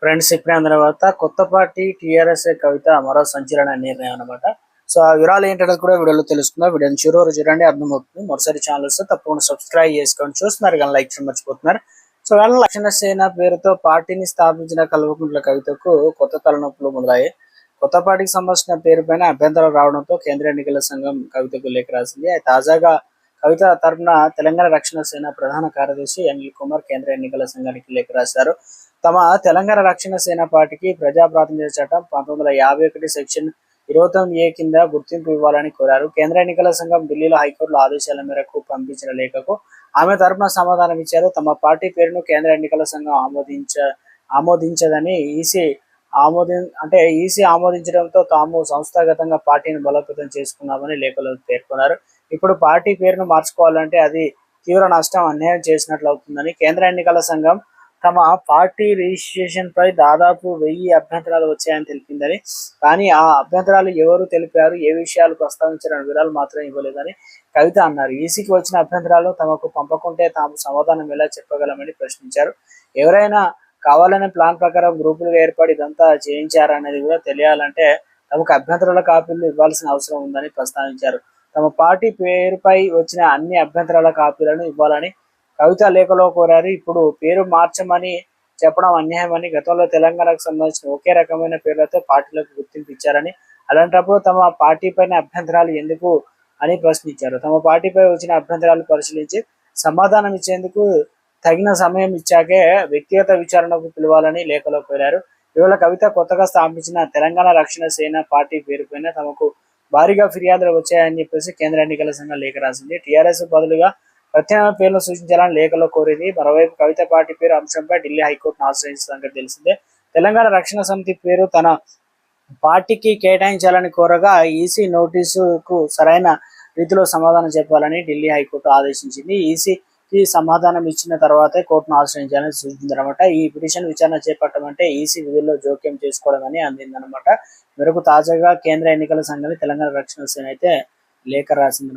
Friends చెప్పిన తర్వాత కొత్త పార్టీ టీఆర్ఎస్ కవిత మరో సంచలన నిర్ణయం అన్నమాట. సో ఆ వివరాలు ఏంటంటే కూడా వీడియోలో తెలుసుకుందాం. వీడియోని చివరి చూడండి, అర్థమవుతుంది. మరోసారి ఛానల్ వస్తే తప్పకుండా సబ్స్క్రైబ్ చేసుకోండి. చూస్తున్నారు కానీ లైక్ చేయడం మర్చిపోతున్నారు. సో కానీ లక్షణ సేన పేరుతో పార్టీని స్థాపించిన కల్వకుంట్ల కవితకు కొత్త తలనొప్పులు మొదలయ్యాయి. కొత్త పార్టీకి సంబంధించిన పేరు పైన అభ్యంతరాలు రావడంతో కేంద్ర ఎన్నికల సంఘం కవితకు లేఖ రాసింది. తాజాగా కవిత తరఫున తెలంగాణ రక్షణ సేన ప్రధాన కార్యదర్శి అనిల్ కుమార్ కేంద్ర ఎన్నికల సంఘానికి లేఖ రాశారు. తమ తెలంగాణ రక్షణ సేన పార్టీకి ప్రజా ప్రాతినిధ్య చట్టం 1951 సెక్షన్ 29A కింద గుర్తింపు ఇవ్వాలని కోరారు. కేంద్ర ఎన్నికల సంఘం ఢిల్లీలో హైకోర్టులో ఆదేశాల మేరకు పంపించిన లేఖకు ఆమె తరపున సమాధానం ఇచ్చారు. తమ పార్టీ పేరును కేంద్ర ఎన్నికల సంఘం ఆమోదించదని ఈసీ ఆమోదించడంతో తాము సంస్థాగతంగా పార్టీని బలోపేతం చేసుకున్నామని లేఖలో పేర్కొన్నారు. ఇప్పుడు పార్టీ పేరును మార్చుకోవాలంటే అది తీవ్ర నష్టం, అన్యాయం చేసినట్లు అవుతుందని కేంద్ర ఎన్నికల సంఘం తమ పార్టీ రిజిస్ట్రేషన్ పై దాదాపు 1000 అభ్యంతరాలు వచ్చాయని తెలిపిందని, కానీ ఆ అభ్యంతరాలు ఎవరు తెలిపారు, ఏ విషయాలు ప్రస్తావించిన వివరాలు మాత్రం ఇవ్వలేదని కవిత అన్నారు. ఈసీకి వచ్చిన అభ్యంతరాలు తమకు పంపకుంటే తాము సమాధానం ఎలా చెప్పగలమని ప్రశ్నించారు. ఎవరైనా కావాలనే ప్లాన్ ప్రకారం గ్రూపులుగా ఏర్పడి ఇదంతా చేయించారనేది కూడా తెలియాలంటే తమకు అభ్యంతరాల కాపీలు ఇవ్వాల్సిన అవసరం ఉందని ప్రస్తావించారు. తమ పార్టీ పేరుపై వచ్చిన అన్ని అభ్యంతరాల కాపీలను ఇవ్వాలని కవిత లేఖలో కోరారు. ఇప్పుడు పేరు మార్చమని చెప్పడం అన్యాయమని, గతంలో తెలంగాణకు సంబంధించిన ఒకే రకమైన పేర్లతో పార్టీలకు గుర్తింపు ఇచ్చారని, అలాంటప్పుడు తమ పార్టీ పైన అభ్యంతరాలు ఎందుకు అని ప్రశ్నించారు. తమ పార్టీపై వచ్చిన అభ్యంతరాలు పరిశీలించి సమాధానం ఇచ్చేందుకు తగిన సమయం ఇచ్చాకే వ్యక్తిగత విచారణకు పిలవాలని లేఖలో కోరారు. ఇవాళ కవిత కొత్తగా స్థాపించిన తెలంగాణ రక్షణ సేన పార్టీ పేరుపైన తమకు భారీగా ఫిర్యాదులు వచ్చాయని చెప్పేసి కేంద్ర ఎన్నికల సంఘం లేఖ రాసింది. టీఆర్ఎస్ బదులుగా ప్రత్యామ్నాయ పేర్లను సూచించాలని లేఖలో కోరింది. మరోవైపు కవిత పార్టీ పేరు అంశంపై ఢిల్లీ హైకోర్టును ఆశ్రయించిన సంగతి తెలిసిందే. తెలంగాణ రక్షణ సమితి పేరు తన పార్టీకి కేటాయించాలని కోరగా ఈసీ నోటీసుకు సరైన రీతిలో సమాధానం చెప్పాలని ఢిల్లీ హైకోర్టు ఆదేశించింది. ఈసీకి సమాధానం ఇచ్చిన తర్వాతే కోర్టును ఆశ్రయించాలని సూచిందనమాట. ఈ పిటిషన్ విచారణ చేపట్టమంటే ఈసీ విధుల్లో జోక్యం చేసుకోవడం అని అందిందనమాట. మేరకు తాజాగా కేంద్ర ఎన్నికల సంఘాన్ని తెలంగాణ రక్షణ సేన అయితే లేఖ రాసింది.